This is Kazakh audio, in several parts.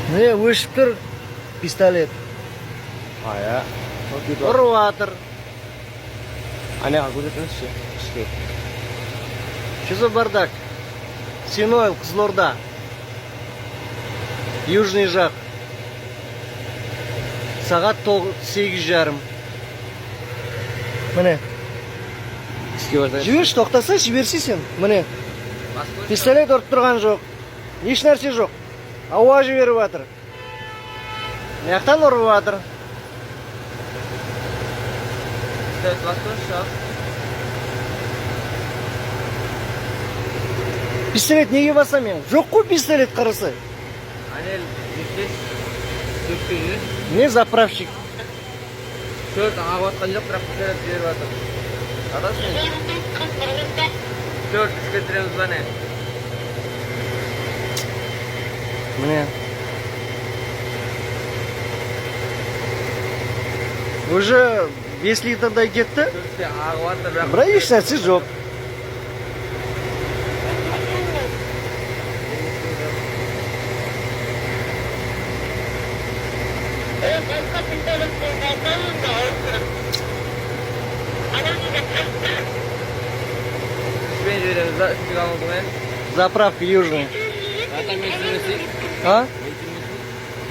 Не, өшіп тұр пистолет. Ая. Ұрып жатыр. Аняға көрсетіңізші. Ішке. Что за бардак? Синойл, Қызылорда. Южный жақ. Сағат 8:30. Міне. Ішке барсаңыз. Жіберші, тоқтаса, жіберсей сен. Міне. Пистолет ұрып тұрған жоқ. Еш нәрсе жоқ. Ауа жіберіп жатыр. Маяқтан ұрып жатыр. Пистолет неге басам мен? Жоқ қой пистолет қарасы. Анел 400. Не заправщик? Төрт ағып атқан жоқ, бірақ пистолет беріп жатыр. Адасың? Төрт ішке тіреміз ба не? Міне. Уже 5 литрдай кетті. Төртте ағып жатыр, Бірақ еш нәрсе жоқ. Ішпен жібереміз ба, ішпен алыңыз. Заправка южный. Ата мен сүрмесей? А?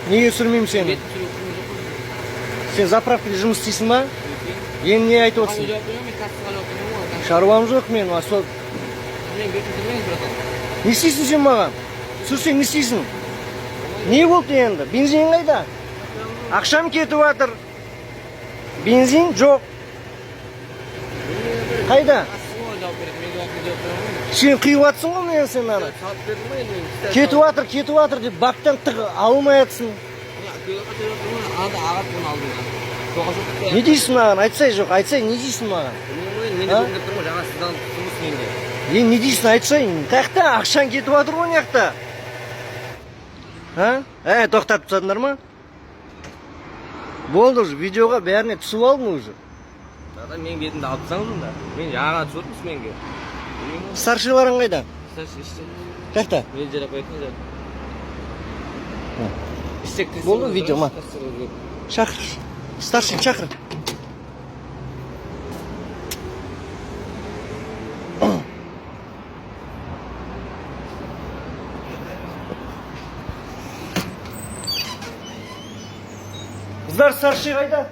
Неге сүрмеймін сені? Бетін сүріп тұрмыз. Сен заправкада жұмыс істейсің ба? Енді не айтып отырсың? Шаруам жоқ мен. Мен бетін сүрмеңіз, братан. Не істейсің сен маған? Сүрсең не істейсің? Не болды енді? Бензин қайда? Ақшам кетіп жатыр. Бензин жоқ. Қайда? Сен қиып жатсың ғой мен сен ана. Кетіп жатыр деп бактан тық алмай жатсың. Не дейсің маған? Айтсай жоқ, айтсай не дейсің маған? Не дейсің айтсай? Қаяқта ақшаң кетіп жатыр ғой мына жақта. Тоқтатып тастадыңдар ма? Болды уже, видеоға бәріне түсіп алдың уже. Мен бетімді алып тастаңыз онда. Мен жаңа түсірдім менге. Старшиларың қайда? Старший іште. Қаяқта? Мен жерап қоятын жер. Болды видео ма? Шақыр. Старший шақыр. Қыздар, старший қайда?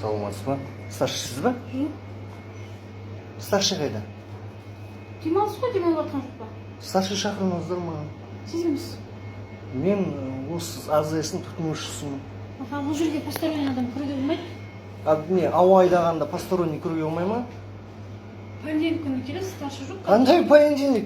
Саламатсыз ба? Старшийсіз ба? Старший қайда? Демалыс қой, демалып жатқан жоқ па? Старший шақырыңыздар маған. Сіз кімсіз? Мен осы АЗС-ның тұтынушысымын. Бұл жерге посторонний адам кіруге болмайды? Не, ауа айдағанда посторонний кіруге болмай ма? Понедельник күні келесіз, старший жоқ. Қандай понедельник?